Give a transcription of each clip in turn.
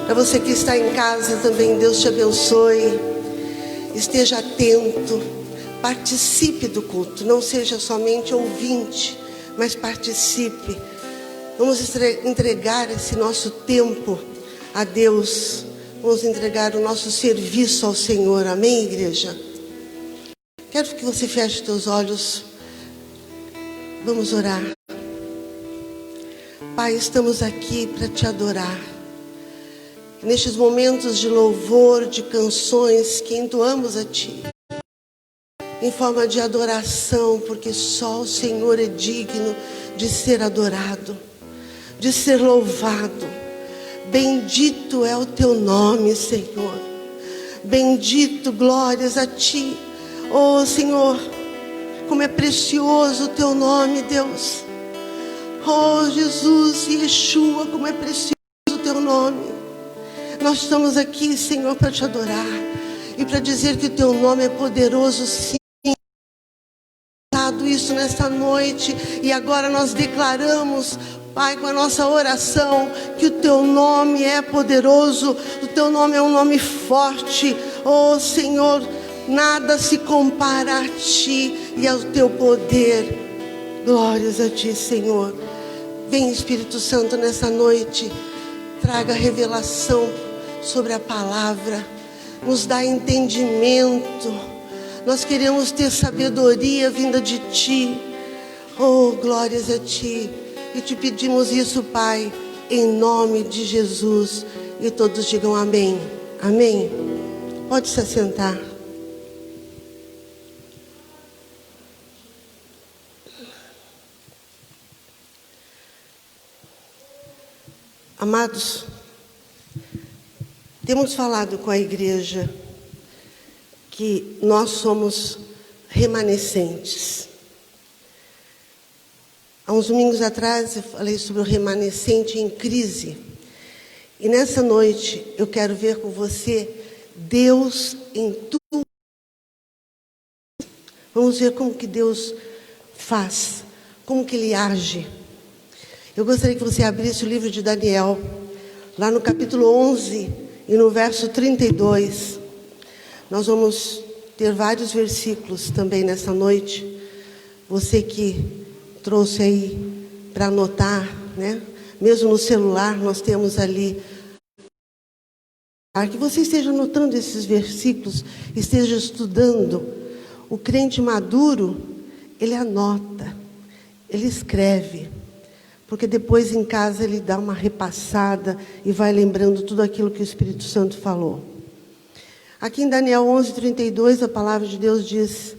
Para você que está em casa também, Deus te abençoe. Esteja atento, participe do culto, não seja somente ouvinte, mas participe. Vamos entregar esse nosso tempo a Deus, vamos entregar o nosso serviço ao Senhor, amém, igreja? Quero que você feche os teus olhos, vamos orar. Pai, estamos aqui para te adorar. Nestes momentos de louvor, de canções que entoamos a Ti, em forma de adoração, porque só o Senhor é digno de ser adorado, de ser louvado. Bendito é o Teu nome, Senhor. Bendito, glórias a Ti. Oh, Senhor, como é precioso o Teu nome, Deus. Oh, Jesus, Yeshua, como é precioso o Teu nome. Nós estamos aqui, Senhor, para te adorar e para dizer que o Teu nome é poderoso, sim. Isso nesta noite, e agora nós declaramos, Pai, com a nossa oração, que o Teu nome é poderoso, o Teu nome é um nome forte. Oh, Senhor, nada se compara a Ti e ao Teu poder. Glórias a Ti, Senhor. Vem, Espírito Santo, nessa noite, traga revelação sobre a palavra, nos dá entendimento. Nós queremos ter sabedoria vinda de Ti. Oh, glórias a Ti. E te pedimos isso, Pai, em nome de Jesus. E todos digam amém. Amém. Pode se assentar. Amados, temos falado com a igreja que nós somos remanescentes. Há uns domingos atrás eu falei sobre o remanescente em crise. E nessa noite eu quero ver com você Deus em tudo. Vamos ver como que Deus faz, como que Ele age. Eu gostaria que você abrisse o livro de Daniel, lá no capítulo 11 e no verso 32. Nós vamos ter vários versículos também nessa noite. Você que trouxe aí para anotar, né? Mesmo no celular nós temos ali. Que você esteja anotando esses versículos, esteja estudando. O crente maduro, ele anota, ele escreve. Porque depois em casa ele dá uma repassada e vai lembrando tudo aquilo que o Espírito Santo falou. Aqui em Daniel 11:32, a palavra de Deus diz: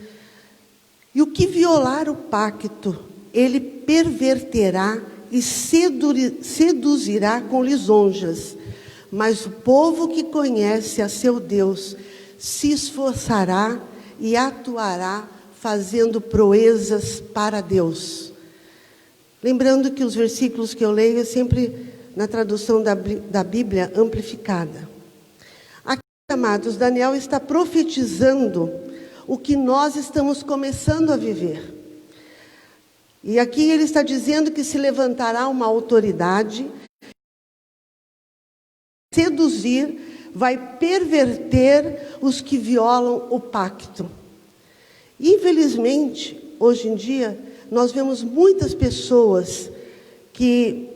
e o que violar o pacto, ele perverterá e seduzirá com lisonjas. Mas o povo que conhece a seu Deus se esforçará e atuará fazendo proezas para Deus. Lembrando que os versículos que eu leio é sempre na tradução da Bíblia amplificada. Aqui, amados, Daniel está profetizando o que nós estamos começando a viver. E aqui ele está dizendo que se levantará uma autoridade, seduzir, vai perverter os que violam o pacto. Infelizmente, hoje em dia, nós vemos muitas pessoas que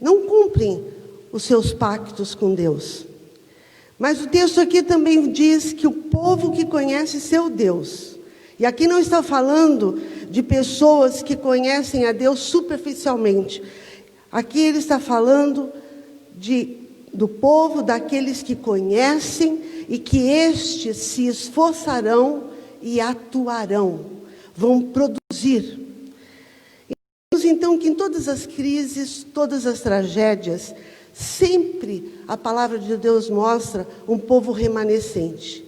não cumprem os seus pactos com Deus. Mas o texto aqui também diz que o povo que conhece seu Deus, e aqui não está falando de pessoas que conhecem a Deus superficialmente. Aqui ele está falando do povo, daqueles que conhecem e que estes se esforçarão e atuarão, vão produzir. Então, que em todas as crises, todas as tragédias, sempre a palavra de Deus mostra um povo remanescente.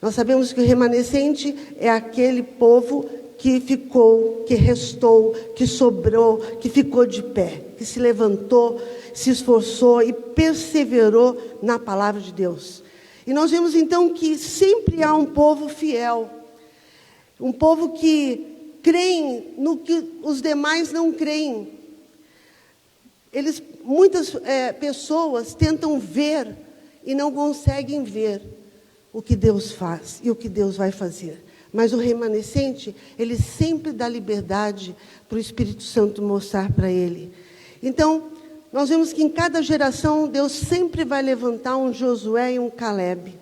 Nós sabemos que o remanescente é aquele povo que ficou, que restou, que sobrou, que ficou de pé, que se levantou, se esforçou e perseverou na palavra de Deus. E nós vemos então que sempre há um povo fiel, um povo que creem no que os demais não creem. muitas pessoas tentam ver e não conseguem ver o que Deus faz e o que Deus vai fazer. Mas o remanescente, ele sempre dá liberdade para o Espírito Santo mostrar para ele. Então, nós vemos que em cada geração, Deus sempre vai levantar um Josué e um Caleb.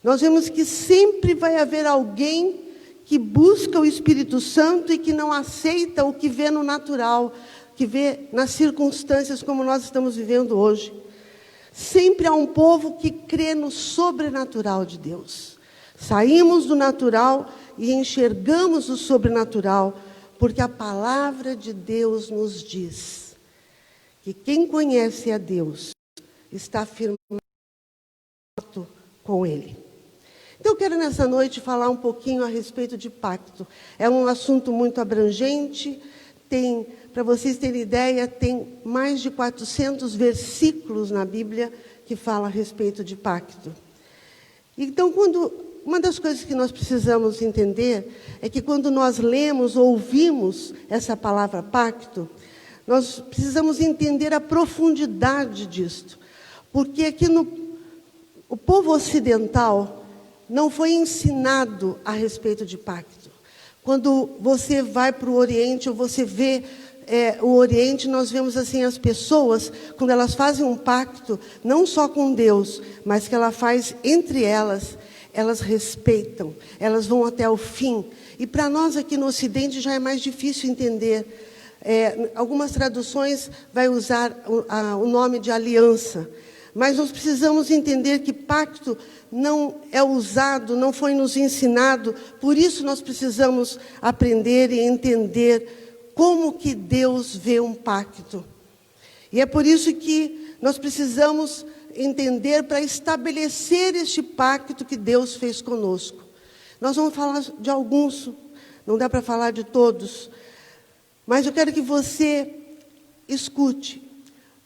Nós vemos que sempre vai haver alguém que busca o Espírito Santo e que não aceita o que vê no natural, que vê nas circunstâncias como nós estamos vivendo hoje. Sempre há um povo que crê no sobrenatural de Deus. Saímos do natural e enxergamos o sobrenatural, porque a palavra de Deus nos diz que quem conhece a Deus está firmado com Ele. Então, eu quero nessa noite falar um pouquinho a respeito de pacto. É um assunto muito abrangente, para vocês terem ideia, tem mais de 400 versículos na Bíblia que falam a respeito de pacto. Então, uma das coisas que nós precisamos entender é que quando nós lemos ou ouvimos essa palavra pacto, nós precisamos entender a profundidade disto. Porque aqui o povo ocidental não foi ensinado a respeito de pacto. Quando você vai para o Oriente, ou você vê o Oriente, nós vemos assim as pessoas, quando elas fazem um pacto, não só com Deus, mas que ela faz entre elas, elas respeitam, elas vão até o fim. E para nós aqui no Ocidente já é mais difícil entender. Algumas traduções vai usar o nome de aliança, mas nós precisamos entender que pacto não é usado, não foi nos ensinado, por isso nós precisamos aprender e entender como que Deus vê um pacto. E é por isso que nós precisamos entender para estabelecer este pacto que Deus fez conosco. Nós vamos falar de alguns, não dá para falar de todos, mas eu quero que você escute.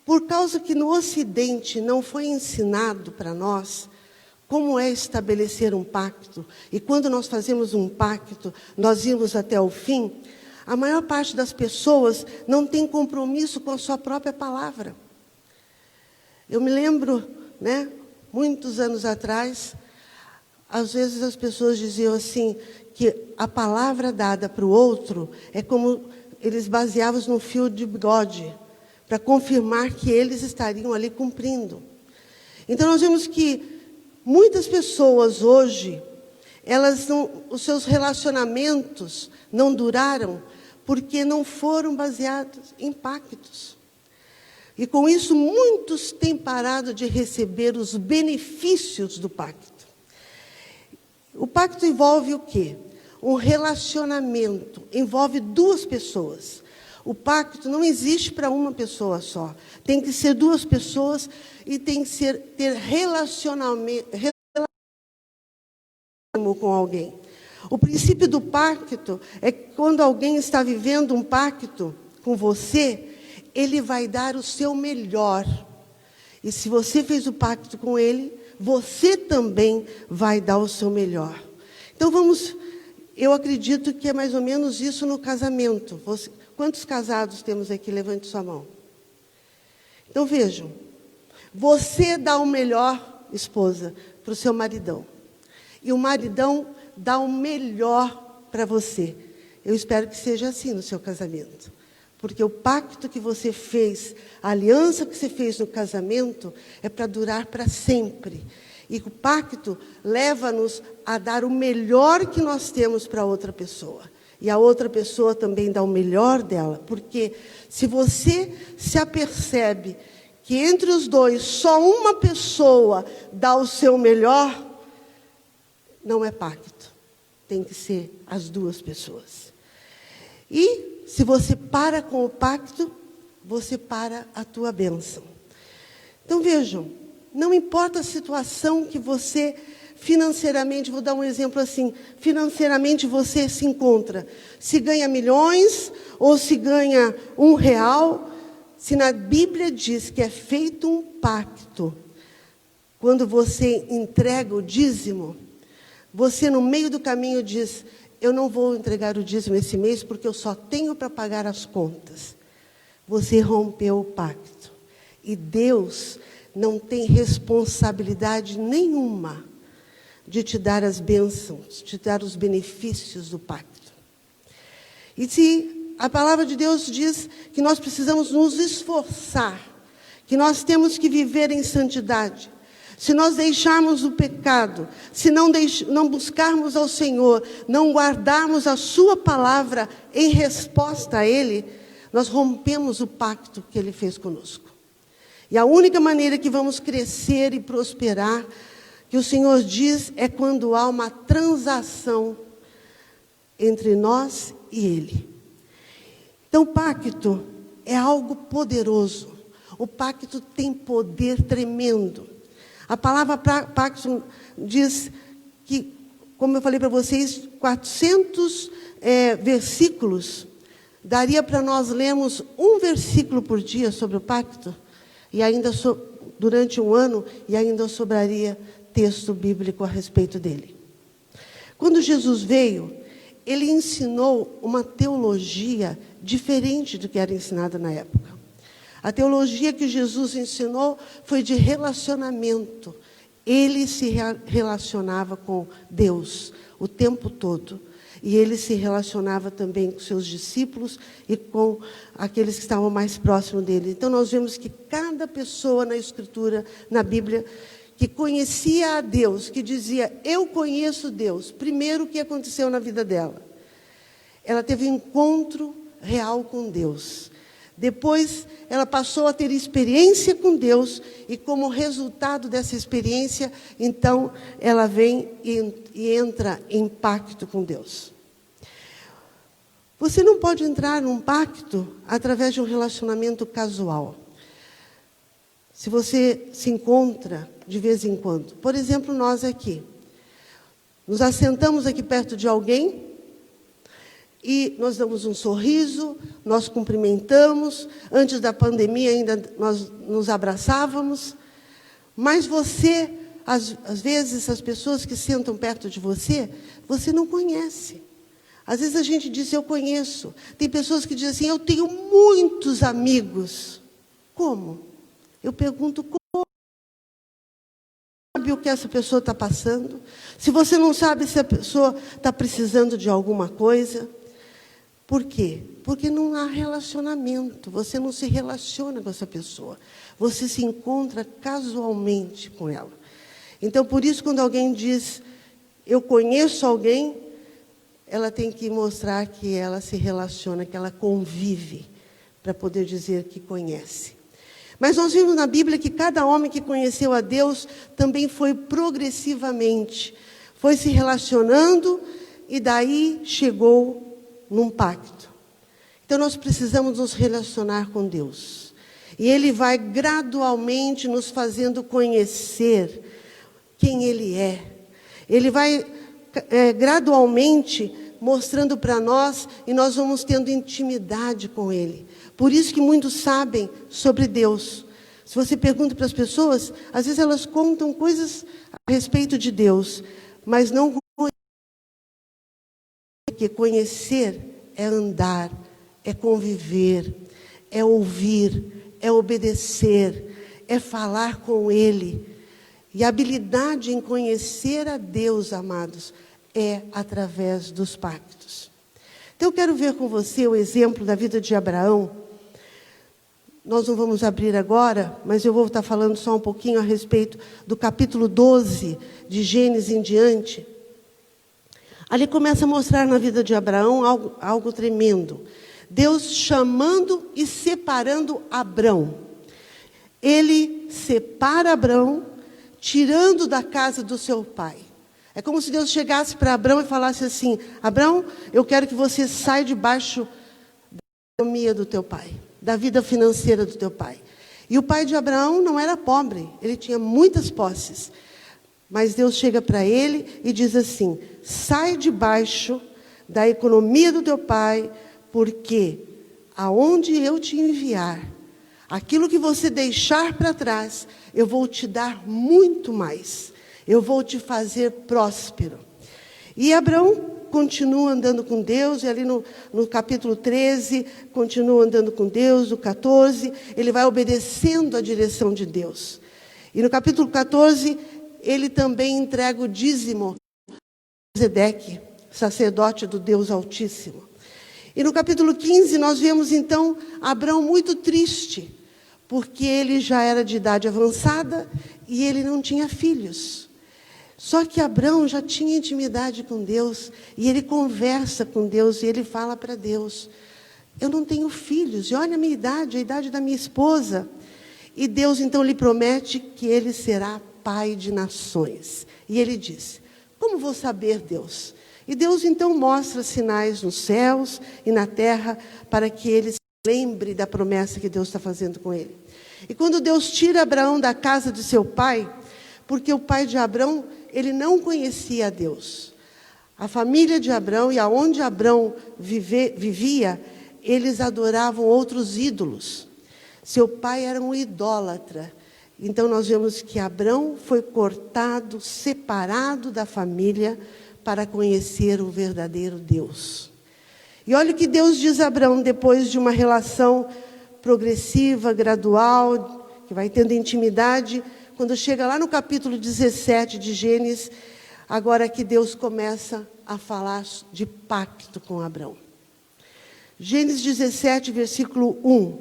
Por causa que no Ocidente não foi ensinado para nós como é estabelecer um pacto, e quando nós fazemos um pacto, nós irmos até o fim, a maior parte das pessoas não tem compromisso com a sua própria palavra. Eu me lembro, muitos anos atrás, às vezes as pessoas diziam assim, que a palavra dada para o outro é como eles baseavam no fio de bigode, para confirmar que eles estariam ali cumprindo. Então nós vemos que muitas pessoas hoje, os seus relacionamentos não duraram porque não foram baseados em pactos. E com isso muitos têm parado de receber os benefícios do pacto. O pacto envolve o quê? Um relacionamento, envolve duas pessoas. O pacto não existe para uma pessoa só. Tem que ser duas pessoas e tem que ter relacionamento com alguém. O princípio do pacto é que quando alguém está vivendo um pacto com você, ele vai dar o seu melhor. E se você fez o pacto com ele, você também vai dar o seu melhor. Então eu acredito que é mais ou menos isso no casamento. Quantos casados temos aqui? Levante sua mão. Então vejam, você dá o melhor, esposa, para o seu maridão. E o maridão dá o melhor para você. Eu espero que seja assim no seu casamento. Porque o pacto que você fez, a aliança que você fez no casamento, é para durar para sempre. E o pacto leva-nos a dar o melhor que nós temos para outra pessoa. E a outra pessoa também dá o melhor dela. Porque se você se apercebe que entre os dois só uma pessoa dá o seu melhor, não é pacto. Tem que ser as duas pessoas. E se você para com o pacto, você para a tua bênção. Então vejam, não importa a situação que você financeiramente, vou dar um exemplo assim, financeiramente você se encontra. Se ganha milhões ou se ganha R$1, se na Bíblia diz que é feito um pacto, quando você entrega o dízimo, você no meio do caminho diz, eu não vou entregar o dízimo esse mês porque eu só tenho para pagar as contas. você rompeu o pacto. E Deus não tem responsabilidade nenhuma de te dar as bênçãos, de te dar os benefícios do pacto. E se a palavra de Deus diz que nós precisamos nos esforçar, que nós temos que viver em santidade, se nós deixarmos o pecado, se não buscarmos ao Senhor, não guardarmos a sua palavra em resposta a Ele, nós rompemos o pacto que Ele fez conosco. E a única maneira que vamos crescer e prosperar, que o Senhor diz, é quando há uma transação entre nós e Ele. Então, o pacto é algo poderoso. O pacto tem poder tremendo. A palavra pacto diz que, como eu falei para vocês, 400 versículos. Daria para nós lermos um versículo por dia sobre o pacto, e ainda durante um ano, e ainda sobraria texto bíblico a respeito dele. Quando Jesus veio, Ele ensinou uma teologia diferente do que era ensinada na época. A teologia que Jesus ensinou foi de relacionamento. Ele se relacionava com Deus o tempo todo. E ele se relacionava também com seus discípulos e com aqueles que estavam mais próximos dele. Então nós vemos que cada pessoa na Escritura, na Bíblia, que conhecia a Deus, que dizia, eu conheço Deus, primeiro o que aconteceu na vida dela? Ela teve um encontro real com Deus. Depois, ela passou a ter experiência com Deus, e como resultado dessa experiência, então, ela vem e entra em pacto com Deus. Você não pode entrar num pacto através de um relacionamento casual. Se você se encontra de vez em quando. Por exemplo, nós aqui. Nos assentamos aqui perto de alguém, e nós damos um sorriso, nós cumprimentamos. Antes da pandemia ainda nós nos abraçávamos. Mas você, às vezes, as pessoas que sentam perto de você, você não conhece. Às vezes a gente diz, eu conheço. Tem pessoas que dizem assim, eu tenho muitos amigos. Como? Eu pergunto, como? Sabe o que essa pessoa está passando? Se você não sabe se a pessoa está precisando de alguma coisa. Por quê? Porque não há relacionamento, você não se relaciona com essa pessoa, você se encontra casualmente com ela. Então, por isso, quando alguém diz, eu conheço alguém, ela tem que mostrar que ela se relaciona, que ela convive, para poder dizer que conhece. Mas nós vimos na Bíblia que cada homem que conheceu a Deus também foi progressivamente, foi se relacionando e daí chegou num pacto. Então nós precisamos nos relacionar com Deus. E Ele vai gradualmente nos fazendo conhecer quem Ele é. Ele vai gradualmente mostrando para nós e nós vamos tendo intimidade com Ele. Por isso que muitos sabem sobre Deus. Se você pergunta para as pessoas, às vezes elas contam coisas a respeito de Deus, mas não porque conhecer é andar, é conviver, é ouvir, é obedecer, é falar com Ele. E a habilidade em conhecer a Deus, amados, é através dos pactos. Então eu quero ver com você o exemplo da vida de Abraão. Nós não vamos abrir agora, mas eu vou estar falando só um pouquinho a respeito do capítulo 12 de Gênesis em diante. Ali começa a mostrar na vida de Abraão algo tremendo. Deus chamando e separando Abrão. Ele separa Abrão, tirando da casa do seu pai. É como se Deus chegasse para Abrão e falasse assim, Abrão, eu quero que você saia debaixo da economia do teu pai, da vida financeira do teu pai. E o pai de Abraão não era pobre, ele tinha muitas posses. Mas Deus chega para ele e diz assim, sai debaixo da economia do teu pai, porque aonde eu te enviar, aquilo que você deixar para trás, eu vou te dar muito mais. Eu vou te fazer próspero. E Abraão continua andando com Deus, e ali no capítulo 13, continua andando com Deus, no 14, ele vai obedecendo a direção de Deus. E no capítulo 14, ele também entrega o dízimo a Zedeque, sacerdote do Deus Altíssimo. E no capítulo 15, nós vemos então Abrão muito triste, porque ele já era de idade avançada e ele não tinha filhos. Só que Abrão já tinha intimidade com Deus, e ele conversa com Deus, e ele fala para Deus: eu não tenho filhos, e olha a minha idade, a idade da minha esposa. E Deus então lhe promete que ele será pai de nações. E ele diz: como vou saber, Deus? E Deus então mostra sinais nos céus e na terra, para que ele se lembre da promessa que Deus está fazendo com ele. E quando Deus tira Abraão da casa de seu pai, porque o pai de Abrão, ele não conhecia a Deus. A família de Abrão e aonde Abrão vivia, eles adoravam outros ídolos. Seu pai era um idólatra. Então nós vemos que Abrão foi cortado, separado da família para conhecer o verdadeiro Deus. E olha o que Deus diz a Abrão depois de uma relação progressiva, gradual, que vai tendo intimidade. Quando chega lá no capítulo 17 de Gênesis, agora que Deus começa a falar de pacto com Abrão. Gênesis 17, versículo 1.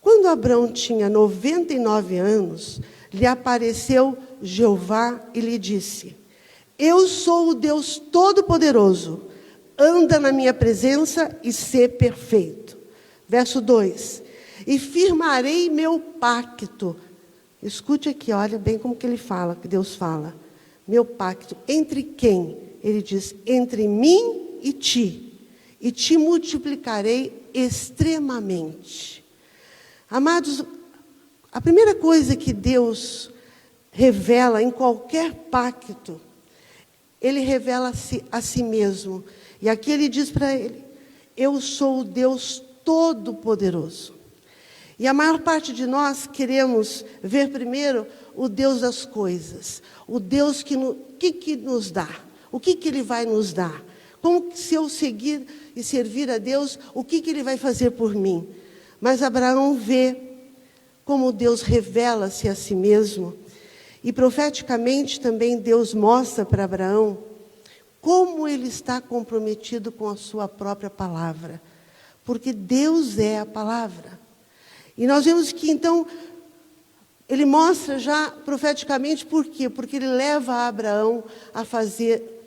Quando Abrão tinha 99 anos, lhe apareceu Jeová e lhe disse: eu sou o Deus Todo-Poderoso, anda na minha presença e sê perfeito. Verso 2. E firmarei meu pacto. Escute aqui, olha bem como que ele fala, que Deus fala. Meu pacto, entre quem? Ele diz: entre mim e te multiplicarei extremamente. Amados, a primeira coisa que Deus revela em qualquer pacto, ele revela-se a si mesmo. E aqui ele diz para ele: eu sou o Deus Todo-Poderoso. E a maior parte de nós queremos ver primeiro o Deus das coisas. O Deus que nos dá. O que ele vai nos dar? Como se eu seguir e servir a Deus, o que ele vai fazer por mim? Mas Abraão vê como Deus revela-se a si mesmo. E profeticamente também Deus mostra para Abraão como ele está comprometido com a sua própria palavra. Porque Deus é a palavra. E nós vemos que então, ele mostra já profeticamente por quê? Porque ele leva Abraão a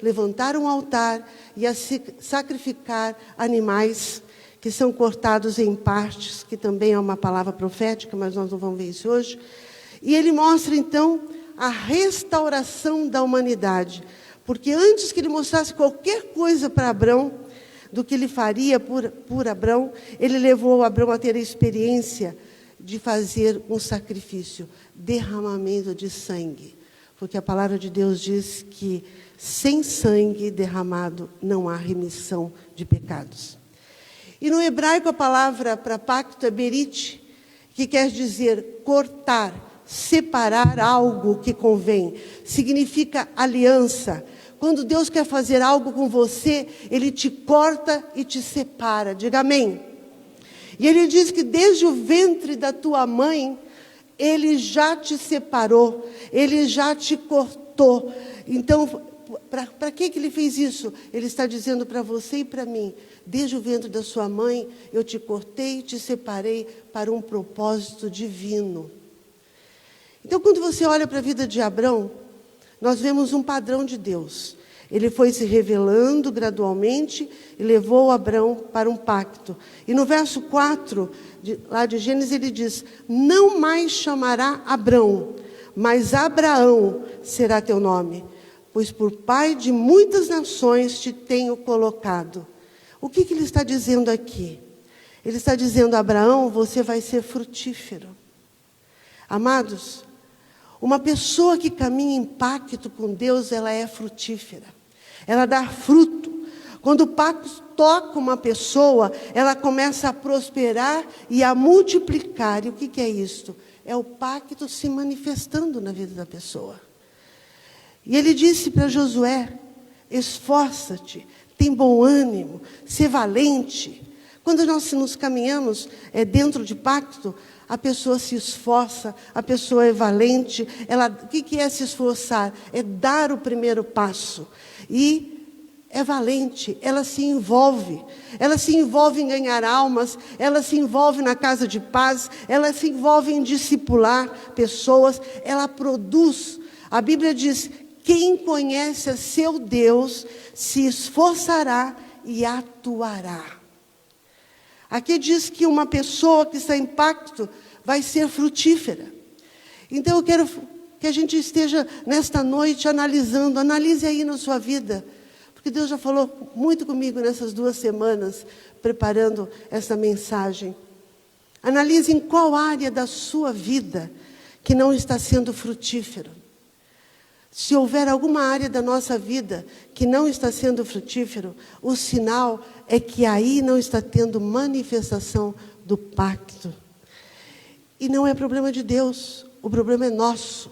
levantar um altar e a sacrificar animais que são cortados em partes, que também é uma palavra profética, mas nós não vamos ver isso hoje. E ele mostra então a restauração da humanidade. Porque antes que ele mostrasse qualquer coisa para Abrão, do que ele faria por Abrão, ele levou Abrão a ter a experiência de fazer um sacrifício, derramamento de sangue. Porque a palavra de Deus diz que sem sangue derramado não há remissão de pecados. E no hebraico a palavra para pacto é berit, que quer dizer cortar, separar algo que convém. Significa aliança. Quando Deus quer fazer algo com você, Ele te corta e te separa. Diga amém. E Ele diz que desde o ventre da tua mãe, Ele já te separou, Ele já te cortou. Então, para que Ele fez isso? Ele está dizendo para você e para mim: desde o ventre da sua mãe, eu te cortei e te separei para um propósito divino. Então, quando você olha para a vida de Abrão, nós vemos um padrão de Deus. Ele foi se revelando gradualmente e levou Abrão para um pacto. E no verso 4, lá de Gênesis, ele diz: não mais chamará Abrão, mas Abraão será teu nome, pois por pai de muitas nações te tenho colocado. O que ele está dizendo aqui? Ele está dizendo: Abraão, você vai ser frutífero. Amados, uma pessoa que caminha em pacto com Deus, ela é frutífera. Ela dá fruto. Quando o pacto toca uma pessoa, ela começa a prosperar e a multiplicar. E o que é isto? É o pacto se manifestando na vida da pessoa. E ele disse para Josué: esforça-te, tem bom ânimo, ser valente. Quando nós nos caminhamos dentro de pacto, a pessoa se esforça, a pessoa é valente. O que é se esforçar? É dar o primeiro passo. E é valente, ela se envolve em ganhar almas, ela se envolve na casa de paz, ela se envolve em discipular pessoas, ela produz. A Bíblia diz: quem conhece a seu Deus se esforçará e atuará. Aqui diz que uma pessoa que está em pacto vai ser frutífera. Então eu quero que a gente esteja nesta noite analise aí na sua vida. Porque Deus já falou muito comigo nessas 2 semanas, preparando essa mensagem. Analise em qual área da sua vida que não está sendo frutífero. Se houver alguma área da nossa vida que não está sendo frutífero, o sinal é que aí não está tendo manifestação do pacto. E não é problema de Deus, o problema é nosso.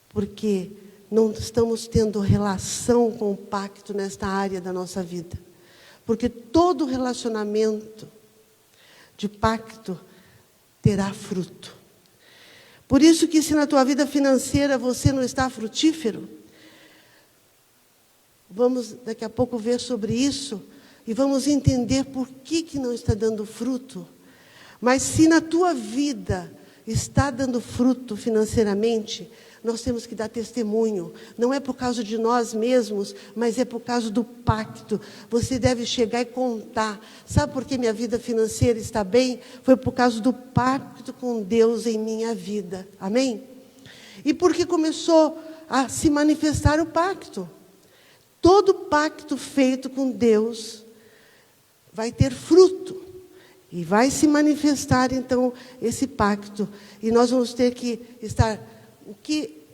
Porque não estamos tendo relação com o pacto nesta área da nossa vida. Porque todo relacionamento de pacto terá fruto. Por isso que se na tua vida financeira você não está frutífero, vamos daqui a pouco ver sobre isso e vamos entender por que não está dando fruto. Mas se na tua vida está dando fruto financeiramente, nós temos que dar testemunho. Não é por causa de nós mesmos, mas é por causa do pacto. Você deve chegar e contar. Sabe por que minha vida financeira está bem? Foi por causa do pacto com Deus em minha vida. Amém? E porque começou a se manifestar o pacto. Todo pacto feito com Deus vai ter fruto. E vai se manifestar, então, esse pacto. E nós vamos ter que estar...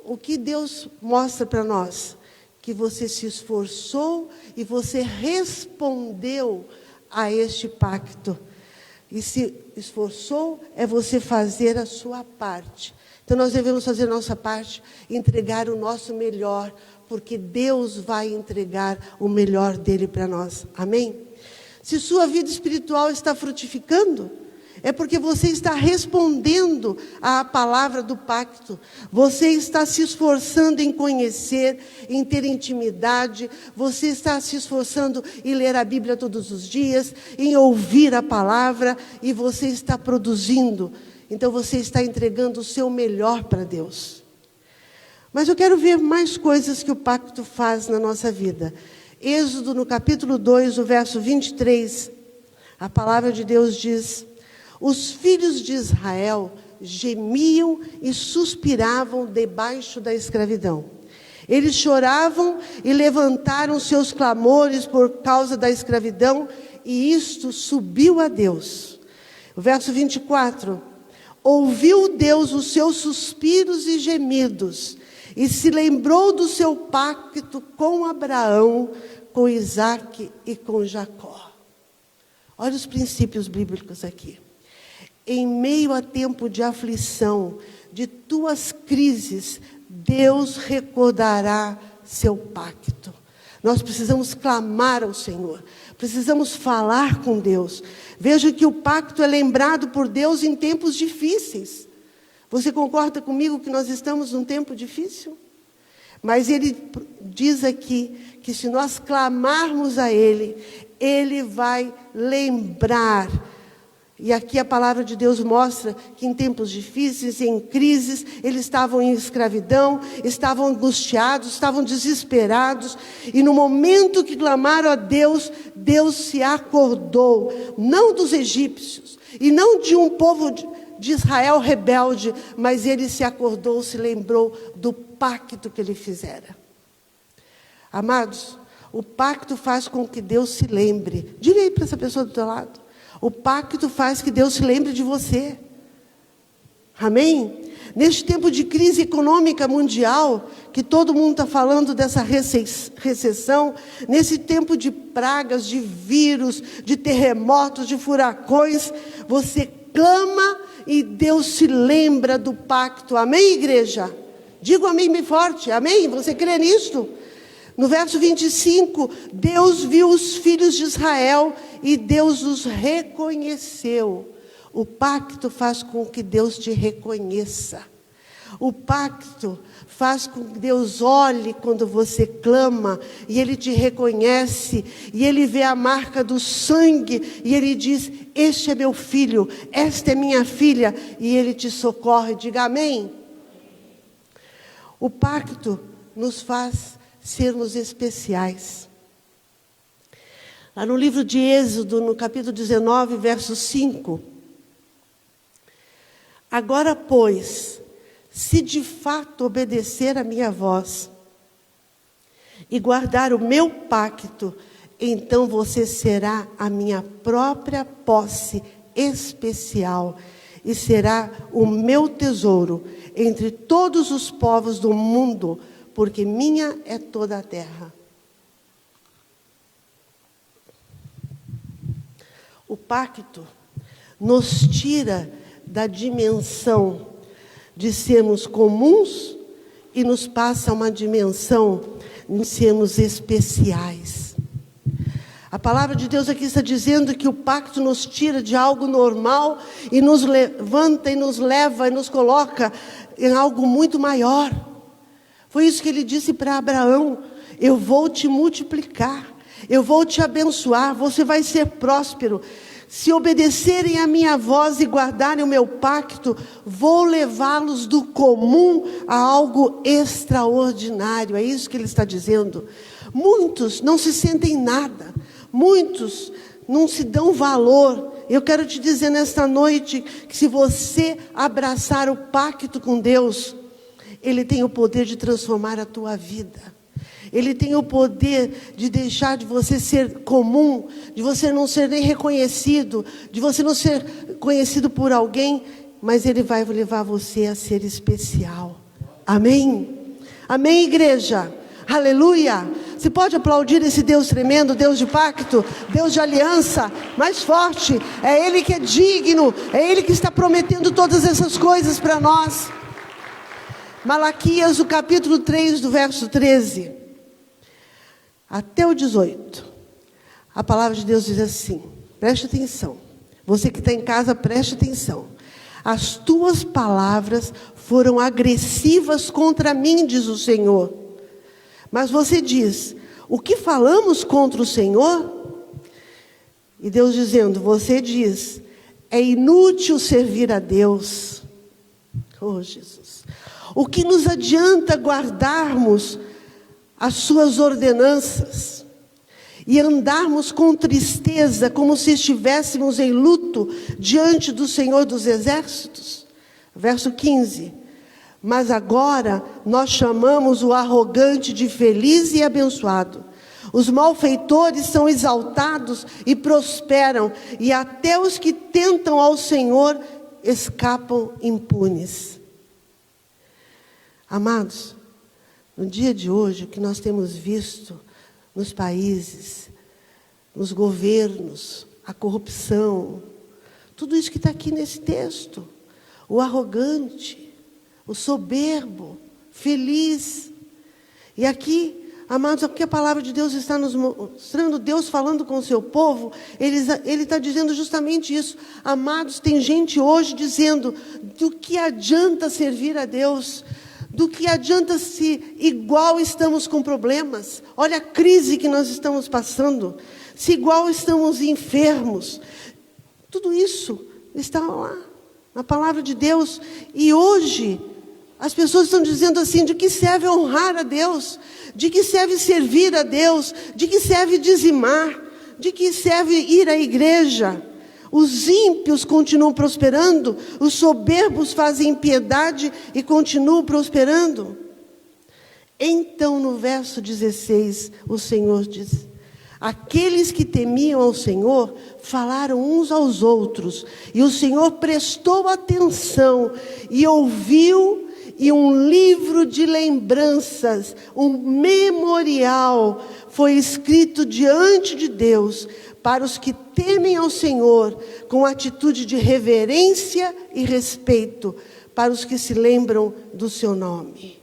O que Deus mostra para nós? Que você se esforçou e você respondeu a este pacto. E se esforçou é você fazer a sua parte. Então nós devemos fazer a nossa parte, entregar o nosso melhor, porque Deus vai entregar o melhor dele para nós. Amém? Se sua vida espiritual está frutificando, é porque você está respondendo à palavra do pacto. Você está se esforçando em conhecer, em ter intimidade. Você está se esforçando em ler a Bíblia todos os dias, em ouvir a palavra, e você está produzindo. Então você está entregando o seu melhor para Deus. Mas eu quero ver mais coisas que o pacto faz na nossa vida. Êxodo, no capítulo 2, o verso 23, a palavra de Deus diz: os filhos de Israel gemiam e suspiravam debaixo da escravidão. Eles choravam e levantaram seus clamores por causa da escravidão, e isto subiu a Deus. O verso 24: ouviu Deus os seus suspiros e gemidos, e se lembrou do seu pacto com Abraão, com Isaque e com Jacó. Olha os princípios bíblicos aqui. Em meio a tempo de aflição, de tuas crises, Deus recordará seu pacto. Nós precisamos clamar ao Senhor, precisamos falar com Deus. Veja que o pacto é lembrado por Deus em tempos difíceis. Você concorda comigo que nós estamos num tempo difícil? Mas Ele diz aqui que se nós clamarmos a Ele, Ele vai lembrar. E aqui a palavra de Deus mostra que em tempos difíceis, em crises, eles estavam em escravidão, estavam angustiados, estavam desesperados. E no momento que clamaram a Deus, Deus se acordou, não dos egípcios, e não de um povo de Israel rebelde, mas Ele se acordou, se lembrou do pacto que Ele fizera. Amados, o pacto faz com que Deus se lembre. Diga aí para essa pessoa do teu lado. O pacto faz que Deus se lembre de você. Amém? Neste tempo de crise econômica mundial, que todo mundo está falando dessa recessão, nesse tempo de pragas, de vírus, de terremotos, de furacões, você clama e Deus se lembra do pacto. Amém, igreja? Diga amém bem forte. Amém? Você crê nisto? No verso 25, Deus viu os filhos de Israel e Deus os reconheceu. O pacto faz com que Deus te reconheça. O pacto faz com que Deus olhe quando você clama e Ele te reconhece, e Ele vê a marca do sangue e Ele diz: este é meu filho, esta é minha filha, e Ele te socorre. Diga amém. O pacto nos faz sermos especiais. Lá no livro de Êxodo, no capítulo 19, verso 5. Agora, pois, se de fato obedecer a minha voz e guardar o meu pacto, então você será a minha própria posse especial e será o meu tesouro entre todos os povos do mundo, porque minha é toda a terra. O pacto nos tira da dimensão de sermos comuns e nos passa uma dimensão de sermos especiais. A palavra de Deus aqui está dizendo que o pacto nos tira de algo normal e nos levanta e nos leva e nos coloca em algo muito maior. Foi isso que ele disse para Abraão: eu vou te multiplicar, eu vou te abençoar, você vai ser próspero. Se obedecerem a minha voz e guardarem o meu pacto, vou levá-los do comum a algo extraordinário. É isso que ele está dizendo. Muitos não se sentem nada, muitos não se dão valor. Eu quero te dizer nesta noite que se você abraçar o pacto com Deus, Ele tem o poder de transformar a tua vida. Ele tem o poder de deixar de você ser comum, de você não ser nem reconhecido, de você não ser conhecido por alguém, mas Ele vai levar você a ser especial. Amém? Amém, igreja? Aleluia! Você pode aplaudir esse Deus tremendo, Deus de pacto, Deus de aliança, mais forte. É Ele que é digno, é Ele que está prometendo todas essas coisas para nós. Malaquias, o capítulo 3, do verso 13 até o 18. A palavra de Deus diz assim, preste atenção. Você que está em casa, preste atenção. As tuas palavras foram agressivas contra mim, diz o Senhor. Mas você diz: o que falamos contra o Senhor? E Deus dizendo: você diz: é inútil servir a Deus. Oh, Jesus! O que nos adianta guardarmos as suas ordenanças e andarmos com tristeza, como se estivéssemos em luto diante do Senhor dos Exércitos? Verso 15. Mas agora nós chamamos o arrogante de feliz e abençoado. Os malfeitores são exaltados e prosperam, e até os que tentam ao Senhor escapam impunes. Amados, no dia de hoje, o que nós temos visto nos países, nos governos, a corrupção, tudo isso que está aqui nesse texto, o arrogante, o soberbo, feliz. E aqui, amados, aqui a palavra de Deus está nos mostrando, Deus falando com o seu povo, Ele está dizendo justamente isso. Amados, tem gente hoje dizendo: do que adianta servir a Deus? Do que adianta se igual estamos com problemas? Olha a crise que nós estamos passando. Se igual estamos enfermos. Tudo isso está lá, na palavra de Deus. E hoje, as pessoas estão dizendo assim: de que serve honrar a Deus? De que serve servir a Deus? De que serve dizimar? De que serve ir à igreja? Os ímpios continuam prosperando, os soberbos fazem impiedade e continuam prosperando. Então, no verso 16, o Senhor diz: aqueles que temiam ao Senhor falaram uns aos outros, e o Senhor prestou atenção e ouviu, e um livro de lembranças, um memorial, foi escrito diante de Deus, para os que temem ao Senhor, com atitude de reverência e respeito, para os que se lembram do seu nome.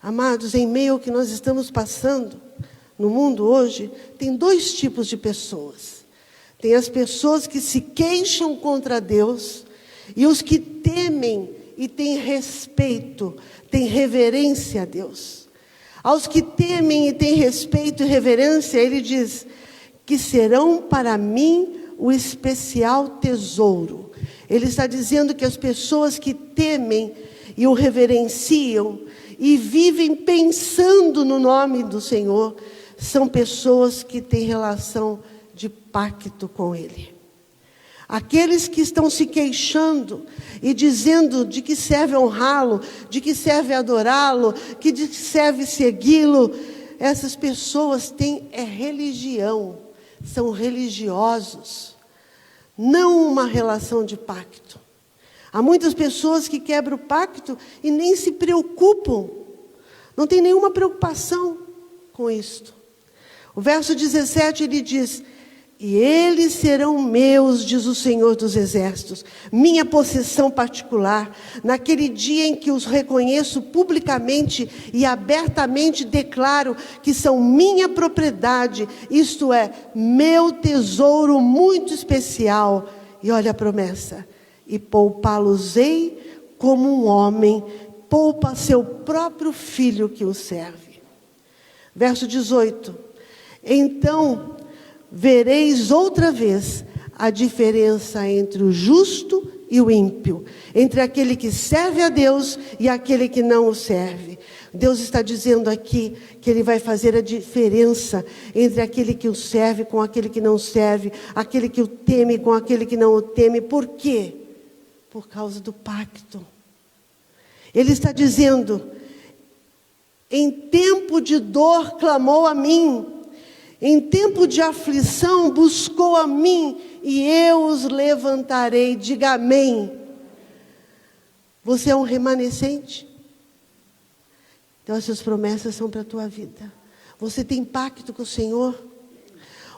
Amados, em meio ao que nós estamos passando no mundo hoje, tem dois tipos de pessoas. Tem as pessoas que se queixam contra Deus e os que temem e têm respeito, têm reverência a Deus. Aos que temem e têm respeito e reverência, ele diz que serão para mim o especial tesouro. Ele está dizendo que as pessoas que temem e o reverenciam e vivem pensando no nome do Senhor, são pessoas que têm relação de pacto com Ele. Aqueles que estão se queixando e dizendo de que serve honrá-lo, de que serve adorá-lo, que de que serve segui-lo, essas pessoas têm religião, são religiosos, não uma relação de pacto. Há muitas pessoas que quebram o pacto e nem se preocupam, não tem nenhuma preocupação com isto. O verso 17 ele diz: e eles serão meus, diz o Senhor dos Exércitos, minha possessão particular, naquele dia em que os reconheço publicamente e abertamente declaro que são minha propriedade, isto é, meu tesouro muito especial. E olha a promessa: e poupá-los-ei como um homem poupa seu próprio filho que o serve. Verso 18: então vereis outra vez a diferença entre o justo e o ímpio, entre aquele que serve a Deus e aquele que não o serve. Deus está dizendo aqui que Ele vai fazer a diferença entre aquele que o serve com aquele que não serve, aquele que o teme com aquele que não o teme. Por quê? Por causa do pacto. Ele está dizendo: em tempo de dor clamou a mim, em tempo de aflição buscou a mim, e eu os levantarei. Diga amém. Você é um remanescente. Então essas promessas são para a tua vida. Você tem pacto com o Senhor.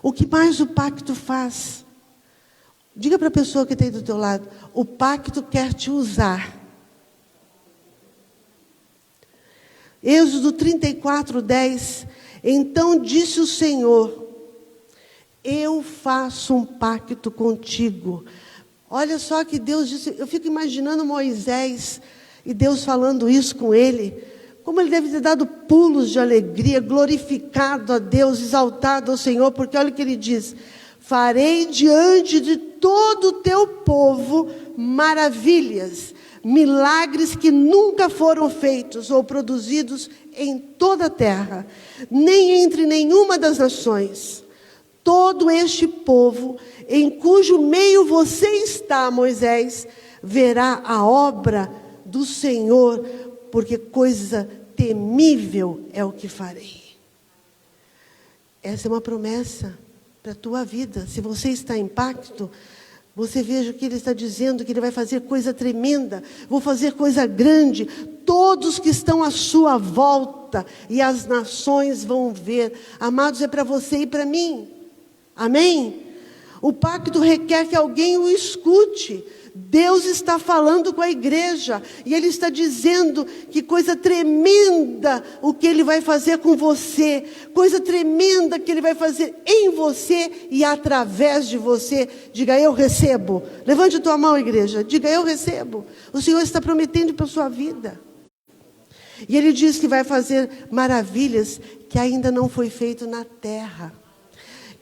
O que mais o pacto faz? Diga para a pessoa que está aí do teu lado: o pacto quer te usar. Êxodo 34:10. Então disse o Senhor: eu faço um pacto contigo. Olha só que Deus disse. Eu fico imaginando Moisés e Deus falando isso com ele. Como ele deve ter dado pulos de alegria, glorificado a Deus, exaltado ao Senhor, porque olha o que ele diz: farei diante de todo o teu povo maravilhas, milagres que nunca foram feitos ou produzidos em toda a terra, nem entre nenhuma das nações. Todo este povo, em cujo meio você está, Moisés, verá a obra do Senhor, porque coisa temível é o que farei. Essa é uma promessa para a tua vida. Se você está em pacto, você veja o que ele está dizendo, que ele vai fazer coisa tremenda, vou fazer coisa grande, todos que estão à sua volta e as nações vão ver. Amados, é para você e para mim. Amém? O pacto requer que alguém o escute. Deus está falando com a igreja e Ele está dizendo que coisa tremenda o que Ele vai fazer com você, coisa tremenda que Ele vai fazer em você e através de você. Diga: eu recebo. Levante tua mão, igreja. Diga: eu recebo. O Senhor está prometendo para a sua vida. E Ele diz que vai fazer maravilhas que ainda não foi feito na terra,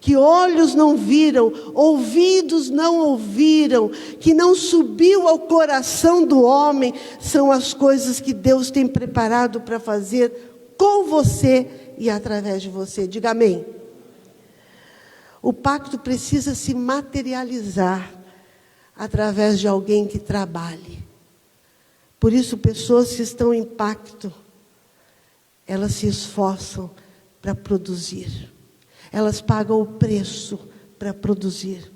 que olhos não viram, ouvidos não ouviram, que não subiu ao coração do homem, são as coisas que Deus tem preparado para fazer com você e através de você. Diga amém. O pacto precisa se materializar através de alguém que trabalhe. Por isso, pessoas que estão em pacto, elas se esforçam para produzir. Elas pagam o preço para produzir.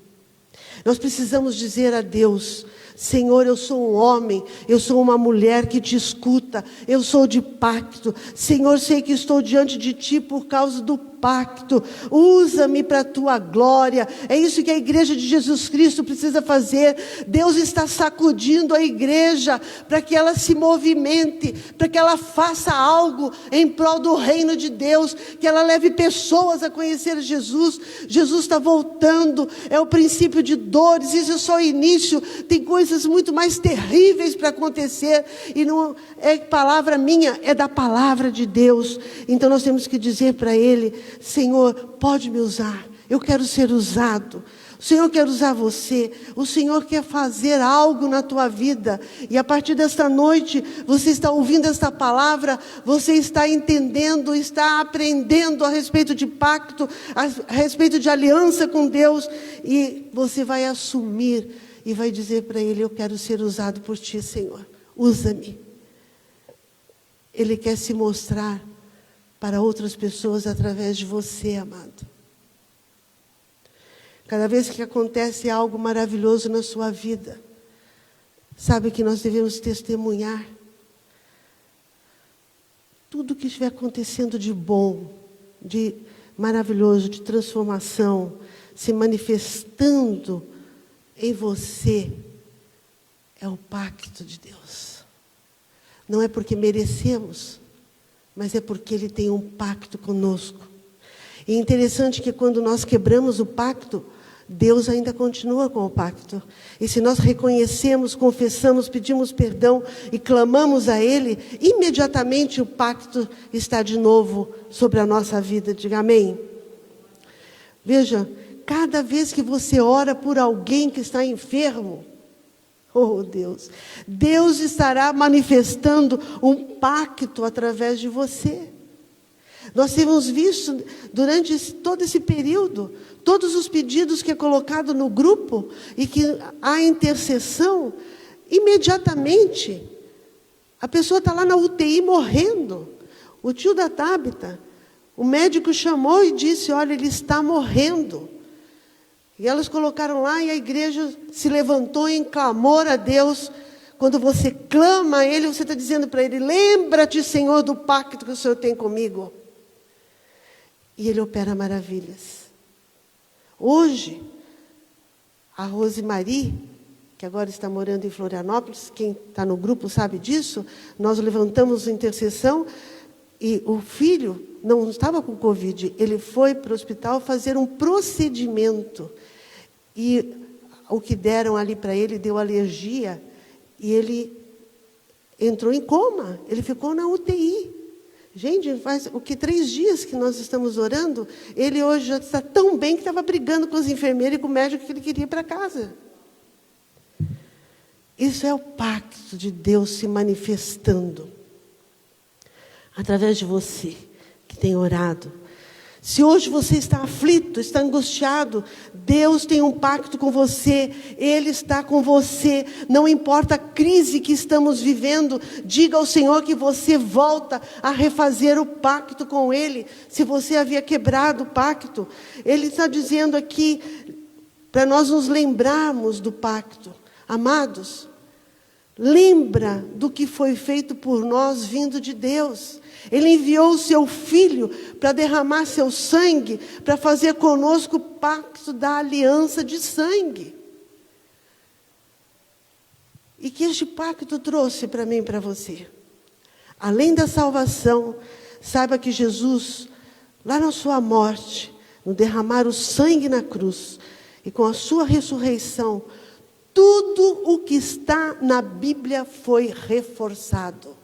Nós precisamos dizer a Deus: Senhor, eu sou um homem, eu sou uma mulher que te escuta, eu sou de pacto. Senhor, sei que estou diante de ti por causa do pacto. Usa-me para a tua glória. É isso que a igreja de Jesus Cristo precisa fazer. Deus está sacudindo a igreja para que ela se movimente, para que ela faça algo em prol do reino de Deus, que ela leve pessoas a conhecer Jesus. Jesus está voltando, é o princípio de dores, isso é só o início. Tem coisas muito mais terríveis para acontecer, e não é palavra minha, é da palavra de Deus. Então nós temos que dizer para Ele: Senhor, pode me usar, eu quero ser usado. O Senhor quer usar você, o Senhor quer fazer algo na tua vida, e a partir desta noite, você está ouvindo esta palavra, você está entendendo, está aprendendo a respeito de pacto, a respeito de aliança com Deus, e você vai assumir, e vai dizer para Ele: eu quero ser usado por ti, Senhor, usa-me. Ele quer se mostrar para outras pessoas através de você, amado. Cada vez que acontece algo maravilhoso na sua vida, sabe que nós devemos testemunhar. Tudo que estiver acontecendo de bom, de maravilhoso, de transformação, se manifestando em você, é o pacto de Deus. Não é porque merecemos, mas é porque Ele tem um pacto conosco. E é interessante que quando nós quebramos o pacto, Deus ainda continua com o pacto. E se nós reconhecemos, confessamos, pedimos perdão e clamamos a Ele, imediatamente o pacto está de novo sobre a nossa vida. Diga amém. Veja, cada vez que você ora por alguém que está enfermo, oh Deus, Deus estará manifestando um pacto através de você. Nós temos visto durante todo esse período, todos os pedidos que é colocado no grupo e que há intercessão, imediatamente a pessoa está lá na UTI morrendo. O tio da Tabita, o médico chamou e disse: olha, ele está morrendo. E elas colocaram lá e a igreja se levantou em clamor a Deus. Quando você clama a Ele, você está dizendo para Ele: lembra-te, Senhor, do pacto que o Senhor tem comigo. E Ele opera maravilhas. Hoje, a Rosemarie, que agora está morando em Florianópolis, quem está no grupo sabe disso, nós levantamos a intercessão e o filho não estava com Covid, ele foi para o hospital fazer um procedimento. E o que deram ali para ele deu alergia e ele entrou em coma, ele ficou na UTI. Gente, faz 3 dias que nós estamos orando, ele hoje já está tão bem que estava brigando com as enfermeiras e com o médico que ele queria ir para casa. Isso é o pacto de Deus se manifestando através de você que tem orado. Se hoje você está aflito, está angustiado, Deus tem um pacto com você, Ele está com você, não importa a crise que estamos vivendo, diga ao Senhor que você volta a refazer o pacto com Ele, se você havia quebrado o pacto. Ele está dizendo aqui, para nós nos lembrarmos do pacto. Amados, lembra do que foi feito por nós vindo de Deus. Ele enviou o seu Filho para derramar seu sangue, para fazer conosco o pacto da aliança de sangue. E que este pacto trouxe para mim e para você? Além da salvação, saiba que Jesus, lá na sua morte, no derramar o sangue na cruz, e com a sua ressurreição, tudo o que está na Bíblia foi reforçado.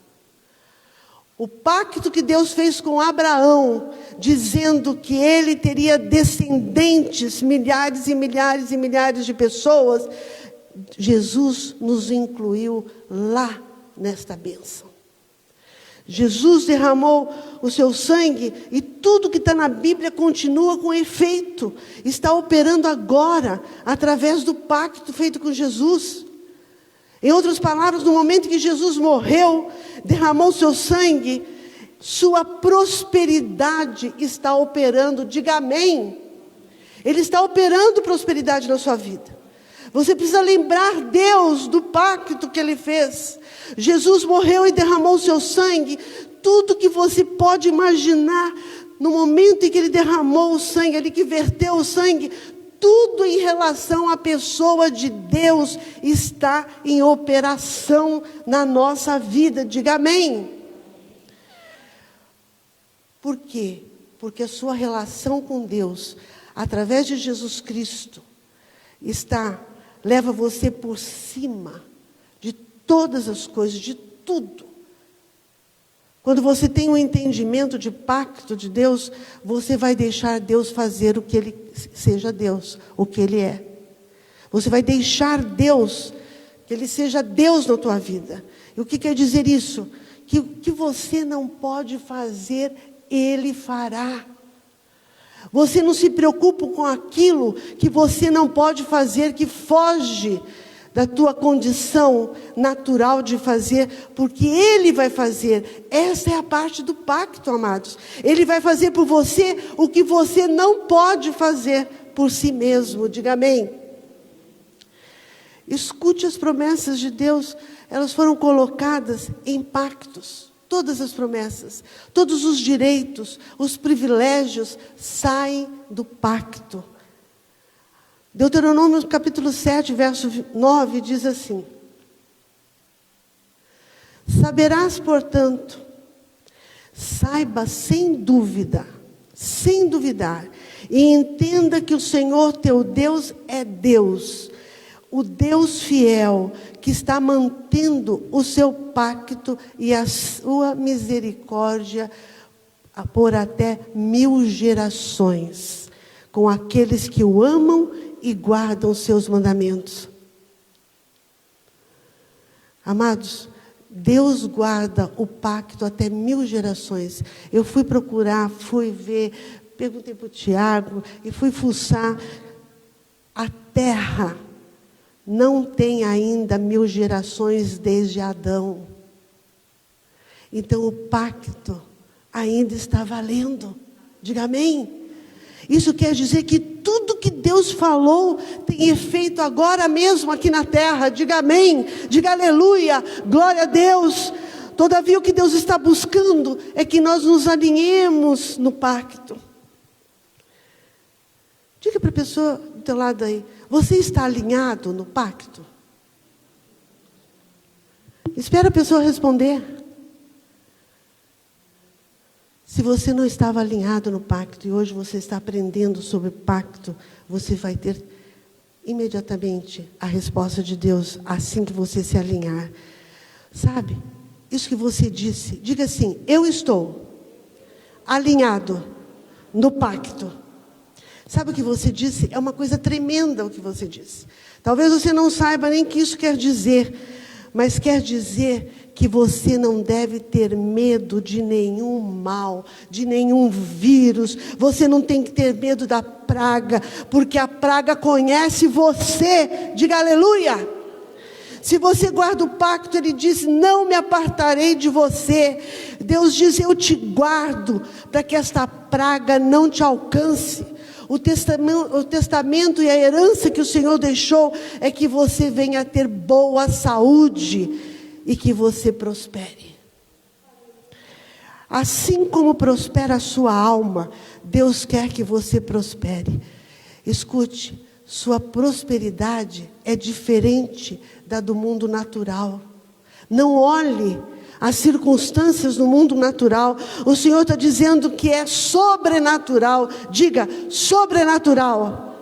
O pacto que Deus fez com Abraão, dizendo que ele teria descendentes, milhares e milhares e milhares de pessoas, Jesus nos incluiu lá nesta bênção. Jesus derramou o seu sangue e tudo que está na Bíblia continua com efeito. Está operando agora, através do pacto feito com Jesus. Em outras palavras, no momento que Jesus morreu, derramou seu sangue, sua prosperidade está operando. Diga amém. Ele está operando prosperidade na sua vida. Você precisa lembrar Deus do pacto que Ele fez. Jesus morreu e derramou o seu sangue. Tudo que você pode imaginar, no momento em que Ele derramou o sangue, Ele que verteu o sangue, tudo em relação à pessoa de Deus está em operação na nossa vida. Diga amém. Por quê? Porque a sua relação com Deus, através de Jesus Cristo, leva você por cima de todas as coisas, de tudo. Quando você tem um entendimento de pacto de Deus, você vai deixar Deus fazer o que Ele seja Deus, o que Ele é. Você vai deixar Deus, que Ele seja Deus na tua vida. E o que quer dizer isso? Que o que você não pode fazer, Ele fará. Você não se preocupa com aquilo que você não pode fazer, que foge da tua condição natural de fazer, porque Ele vai fazer. Essa é a parte do pacto, amados. Ele vai fazer por você o que você não pode fazer por si mesmo. Diga amém. Escute as promessas de Deus. Elas foram colocadas em pactos. Todas as promessas, todos os direitos, os privilégios saem do pacto. Deuteronômio capítulo 7, verso 9, diz assim: saberás, portanto, saiba sem dúvida, sem duvidar, e entenda que o Senhor teu Deus é Deus, o Deus fiel, que está mantendo o seu pacto e a sua misericórdia por até 1000 gerações, com aqueles que o amam e guardam os seus mandamentos. Amados, Deus guarda o pacto até 1000 gerações. Eu fui procurar, fui ver, perguntei para o Tiago e fui fuçar. A terra não tem ainda 1000 gerações desde Adão. Então o pacto ainda está valendo. Diga amém. Isso quer dizer que tudo que Deus falou tem efeito agora mesmo aqui na terra. Diga amém, diga aleluia, glória a Deus. Todavia o que Deus está buscando é que nós nos alinhemos no pacto. Diga para a pessoa do teu lado aí: você está alinhado no pacto? Espera a pessoa responder. Se você não estava alinhado no pacto e hoje você está aprendendo sobre pacto, você vai ter imediatamente a resposta de Deus assim que você se alinhar. Sabe? Isso que você disse, diga assim: eu estou alinhado no pacto. Sabe o que você disse? É uma coisa tremenda o que você disse. Talvez você não saiba nem o que isso quer dizer, mas quer dizer que você não deve ter medo de nenhum mal, de nenhum vírus. Você não tem que ter medo da praga, porque a praga conhece você. Diga aleluia. Se você guarda o pacto, Ele diz: não me apartarei de você. Deus diz: eu te guardo para que esta praga não te alcance. O testamento e a herança que o Senhor deixou é que você venha a ter boa saúde e que você prospere. Assim como prospera a sua alma, Deus quer que você prospere. Escute, sua prosperidade é diferente da do mundo natural. Não olhe as circunstâncias no mundo natural. O Senhor está dizendo que é sobrenatural. Diga, sobrenatural.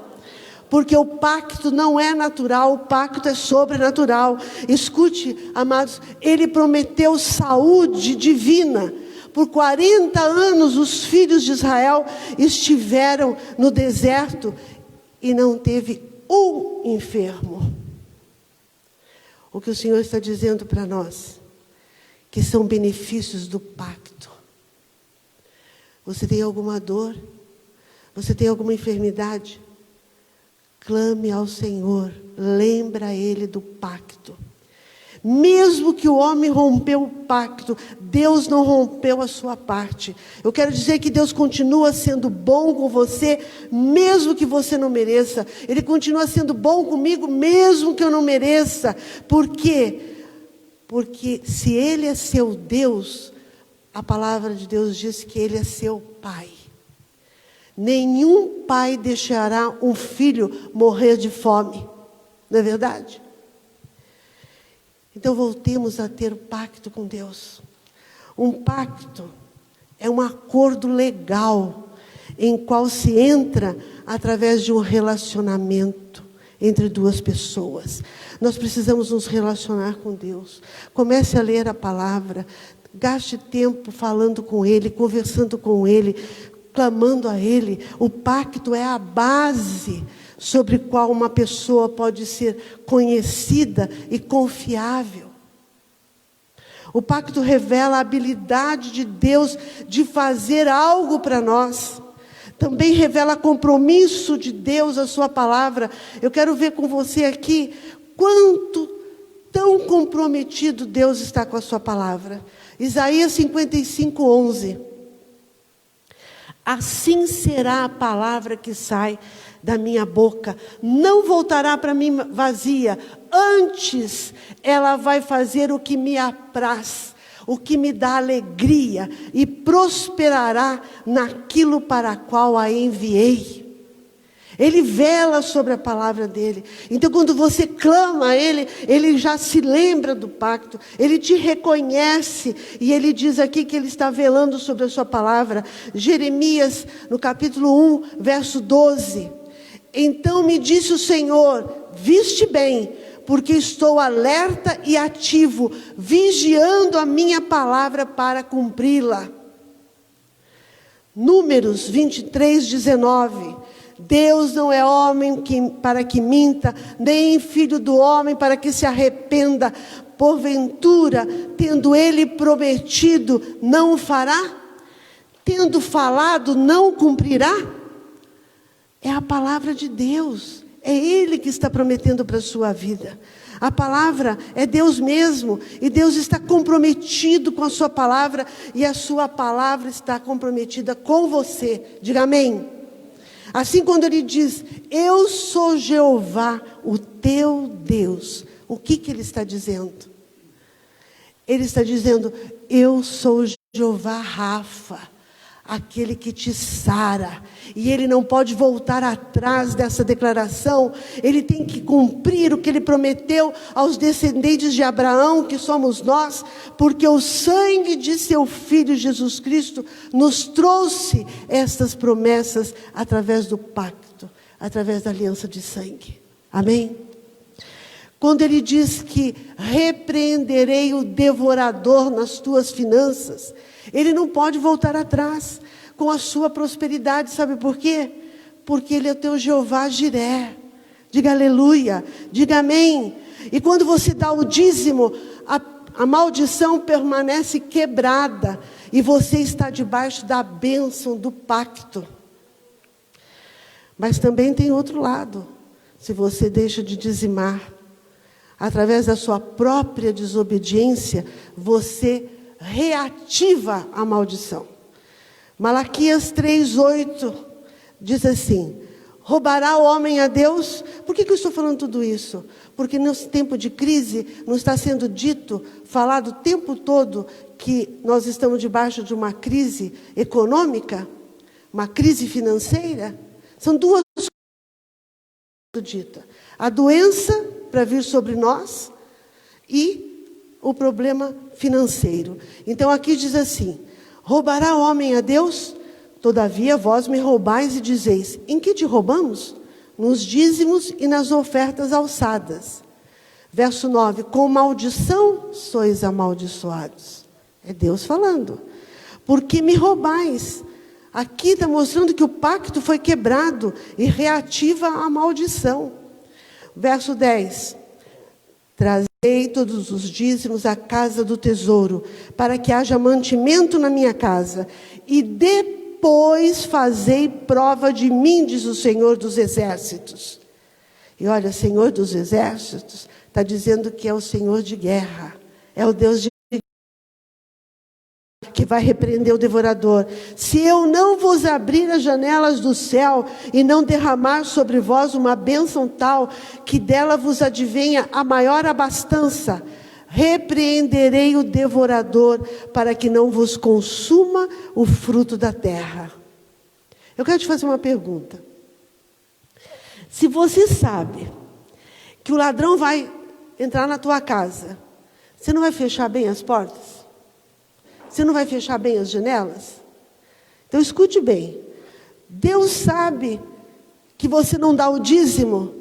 Porque o pacto não é natural, o pacto é sobrenatural. Escute, amados, Ele prometeu saúde divina. Por 40 anos os filhos de Israel estiveram no deserto e não teve um enfermo. O que o Senhor está dizendo para nós, que são benefícios do pacto. Você tem alguma dor? Você tem alguma enfermidade? Clame ao Senhor, lembra Ele do pacto. Mesmo que o homem rompeu o pacto, Deus não rompeu a sua parte. Eu quero dizer que Deus continua sendo bom com você, mesmo que você não mereça. Ele continua sendo bom comigo, mesmo que eu não mereça. Por quê? Porque se Ele é seu Deus, a palavra de Deus diz que Ele é seu Pai. Nenhum pai deixará um filho morrer de fome. Não é verdade? Então voltemos a ter o pacto com Deus. Um pacto é um acordo legal em qual se entra através de um relacionamento entre duas pessoas. Nós precisamos nos relacionar com Deus. Comece a ler a palavra, gaste tempo falando com Ele, conversando com Ele, clamando a Ele. O pacto é a base sobre qual uma pessoa pode ser conhecida e confiável. O pacto revela a habilidade de Deus de fazer algo para nós. Também revela compromisso de Deus, a sua palavra. Eu quero ver com você aqui quanto tão comprometido Deus está com a sua palavra. Isaías 55:11. Assim será a palavra que sai da minha boca, não voltará para mim vazia, antes ela vai fazer o que me apraz, o que me dá alegria, e prosperará naquilo para qual a enviei. Ele vela sobre a palavra dele. Então quando você clama a Ele, Ele já se lembra do pacto, Ele te reconhece, e Ele diz aqui que Ele está velando sobre a sua palavra. Jeremias, no capítulo 1, verso 12. Então me disse o Senhor, viste bem, porque estou alerta e ativo, vigiando a minha palavra para cumpri-la. Números 23:19. Deus não é homem para que minta, nem filho do homem para que se arrependa. Porventura, tendo Ele prometido, não o fará? Tendo falado, não o cumprirá? É a palavra de Deus. É Ele que está prometendo para a sua vida. A palavra é Deus mesmo. E Deus está comprometido com a sua palavra. E a sua palavra está comprometida com você. Diga amém. Assim, quando Ele diz, eu sou Jeová, o teu Deus. O que Ele está dizendo? Ele está dizendo, eu sou Jeová Rafa, aquele que te sara. E Ele não pode voltar atrás dessa declaração. Ele tem que cumprir o que Ele prometeu aos descendentes de Abraão, que somos nós, porque o sangue de seu Filho Jesus Cristo nos trouxe estas promessas através do pacto, através da aliança de sangue. Amém? Quando Ele diz que repreenderei o devorador nas tuas finanças, Ele não pode voltar atrás com a sua prosperidade. Sabe por quê? Porque Ele é o teu Jeová Jiré. Diga aleluia, diga amém. E quando você dá o dízimo, a maldição permanece quebrada, e você está debaixo da bênção do pacto. Mas também tem outro lado. Se você deixa de dizimar, através da sua própria desobediência, você reativa a maldição. Malaquias 3:8 diz assim, roubará o homem a Deus? Por que eu estou falando tudo isso? Porque nesse tempo de crise, não está sendo falado o tempo todo que nós estamos debaixo de uma crise econômica, uma crise financeira? São duas coisas ditas. A doença para vir sobre nós e o problema financeiro. Então aqui diz assim, roubará o homem a Deus? Todavia vós me roubais e dizeis, em que te roubamos? Nos dízimos e nas ofertas alçadas. Verso 9, com maldição sois amaldiçoados. É Deus falando. Porque me roubais? Aqui está mostrando que o pacto foi quebrado e reativa a maldição. Verso 10, trazei todos os dízimos à casa do tesouro, para que haja mantimento na minha casa, e depois fazei prova de mim, diz o Senhor dos Exércitos. E olha, Senhor dos exércitos está dizendo que é o Senhor de guerra. É o Deus de que vai repreender o devorador. Se eu não vos abrir as janelas do céu e não derramar sobre vós uma bênção tal, que dela vos advenha a maior abastança, repreenderei o devorador, para que não vos consuma o fruto da terra. Eu quero te fazer uma pergunta. Se você sabe que o ladrão vai entrar na tua casa, você não vai fechar bem as portas? Você não vai fechar bem as janelas? Então escute bem. Deus sabe que você não dá o dízimo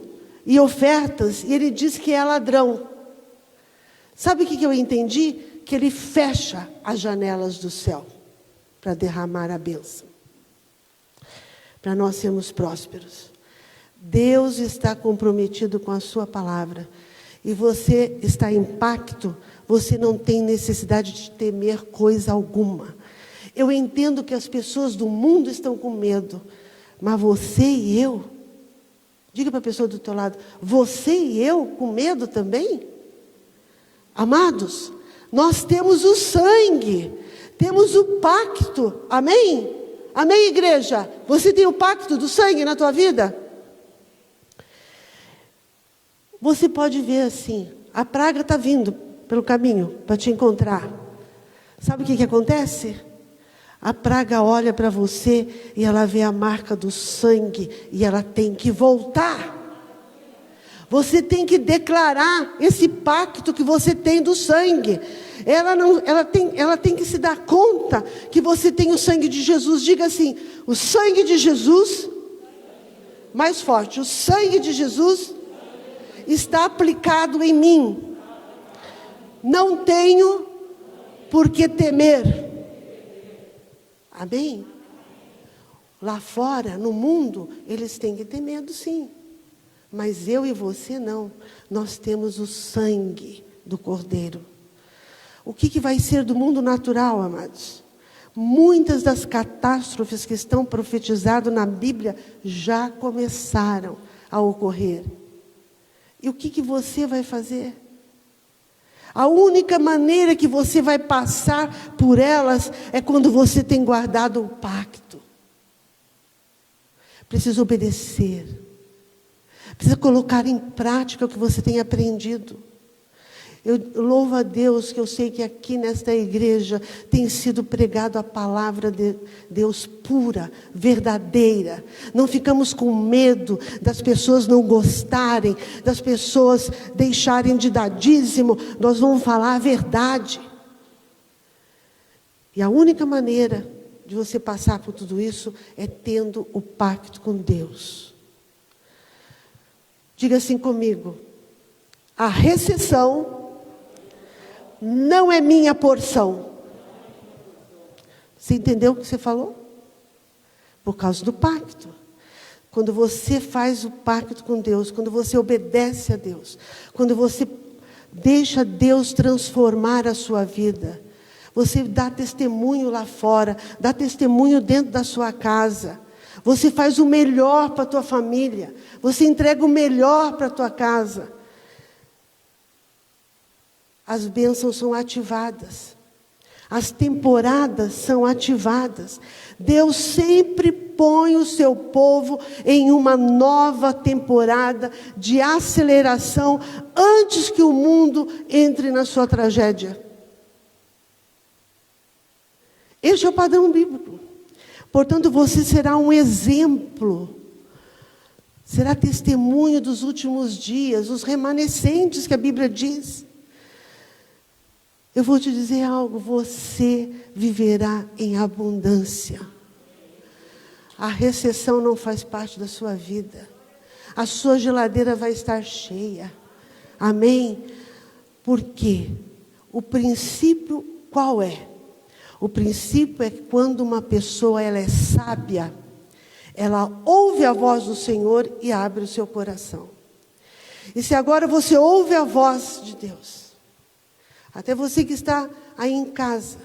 e ofertas, e Ele diz que é ladrão. Sabe o que eu entendi? Que Ele fecha as janelas do céu para derramar a bênção, para nós sermos prósperos. Deus está comprometido com a sua palavra, e você está em pacto. Você não tem necessidade de temer coisa alguma. Eu entendo que as pessoas do mundo estão com medo, mas você e eu, diga para a pessoa do teu lado, você e eu com medo também? Amados, nós temos o sangue, temos o pacto, amém? Amém, igreja? Você tem o pacto do sangue na tua vida? Você pode ver assim, a praga está vindo pelo caminho para te encontrar. Sabe o que acontece? A praga olha para você e ela vê a marca do sangue e ela tem que voltar. Você tem que declarar esse pacto que você tem do sangue. Ela tem que se dar conta que você tem o sangue de Jesus. Diga assim: o sangue de Jesus, mais forte, o sangue de Jesus está aplicado em mim. Não tenho por que temer. Amém? Lá fora, no mundo, eles têm que ter medo, sim. Mas eu e você não. Nós temos o sangue do Cordeiro. O que vai ser do mundo natural, amados? Muitas das catástrofes que estão profetizadas na Bíblia já começaram a ocorrer. E o que você vai fazer? A única maneira que você vai passar por elas é quando você tem guardado o pacto. Precisa obedecer. Precisa colocar em prática o que você tem aprendido. Eu louvo a Deus que eu sei que aqui nesta igreja tem sido pregado a palavra de Deus pura, verdadeira. Não ficamos com medo das pessoas não gostarem, das pessoas deixarem de dar dízimo. Nós vamos falar a verdade. E a única maneira de você passar por tudo isso é tendo o pacto com Deus. Diga assim comigo: a recessão não é minha porção. Você entendeu o que você falou? Por causa do pacto. Quando você faz o pacto com Deus, quando você obedece a Deus, quando você deixa Deus transformar a sua vida, você dá testemunho lá fora, dá testemunho dentro da sua casa, você faz o melhor para a tua família, você entrega o melhor para a tua casa. As bênçãos são ativadas. As temporadas são ativadas. Deus sempre põe o seu povo em uma nova temporada de aceleração antes que o mundo entre na sua tragédia. Este é o padrão bíblico. Portanto, você será um exemplo. Será testemunho dos últimos dias, os remanescentes que a Bíblia diz. Eu vou te dizer algo, você viverá em abundância. A recessão não faz parte da sua vida. A sua geladeira vai estar cheia. Amém? Por quê? O princípio qual é? O princípio é que quando uma pessoa ela é sábia, ela ouve a voz do Senhor e abre o seu coração. E se agora você ouve a voz de Deus, até você que está aí em casa,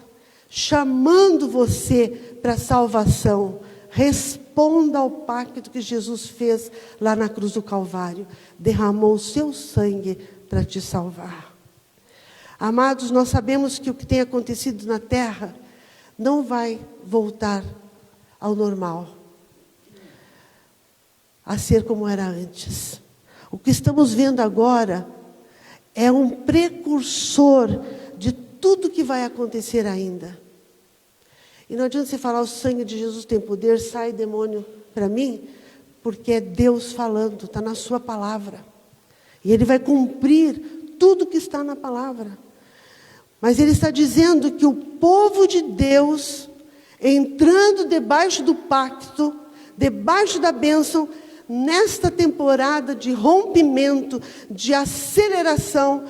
chamando você para a salvação, responda responda ao pacto que Jesus fez lá na cruz do Calvário. Derramou o seu sangue para te salvar. Amados, nós sabemos que o que tem acontecido na terra não vai voltar ao normal, a ser como era antes. O que estamos vendo agora é um precursor de tudo que vai acontecer ainda. E não adianta você falar, o sangue de Jesus tem poder, sai demônio para mim, porque é Deus falando, está na sua palavra. E Ele vai cumprir tudo que está na palavra. Mas Ele está dizendo que o povo de Deus, entrando debaixo do pacto, debaixo da bênção, nesta temporada de rompimento, de aceleração,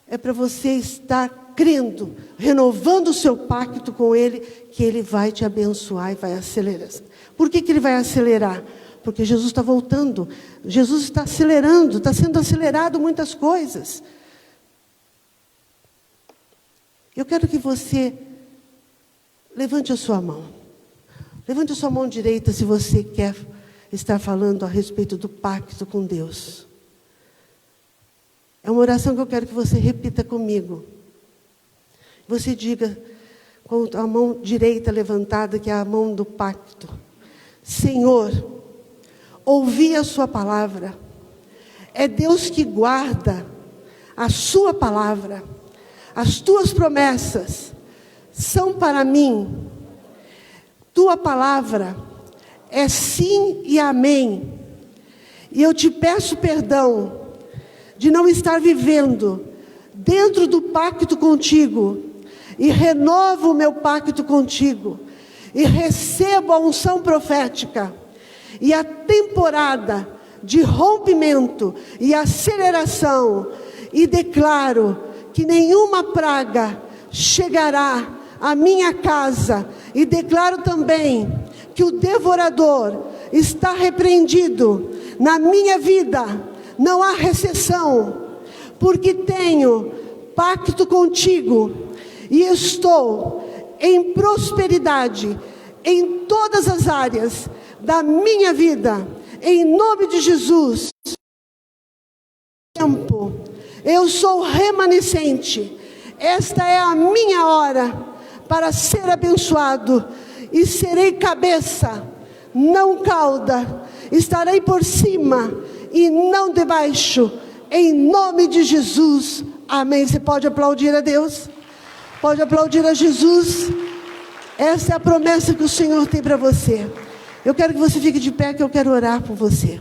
é para você estar crendo, renovando o seu pacto com Ele, que Ele vai te abençoar e vai acelerar. Por que Ele vai acelerar? Porque Jesus está voltando, Jesus está acelerando, está sendo acelerado muitas coisas. Eu quero que você levante a sua mão. Levante a sua mão direita se você quer estar falando a respeito do pacto com Deus. É uma oração que eu quero que você repita comigo. Você diga com a mão direita levantada, que é a mão do pacto: Senhor, ouvi a sua palavra. É Deus que guarda a sua palavra. As tuas promessas são para mim. Tua palavra é sim e amém. E eu te peço perdão de não estar vivendo dentro do pacto contigo. E renovo o meu pacto contigo. E recebo a unção profética. E a temporada de rompimento e aceleração. E declaro que nenhuma praga chegará à minha casa. E declaro também que o devorador está repreendido na minha vida. Não há recessão, porque tenho pacto contigo e estou em prosperidade em todas as áreas da minha vida. Em nome de Jesus. Eu sou remanescente. Esta é a minha hora para ser abençoado. E serei cabeça, não cauda. Estarei por cima e não debaixo. Em nome de Jesus. Amém. Você pode aplaudir a Deus? Pode aplaudir a Jesus? Essa é a promessa que o Senhor tem para você. Eu quero que você fique de pé, que eu quero orar por você.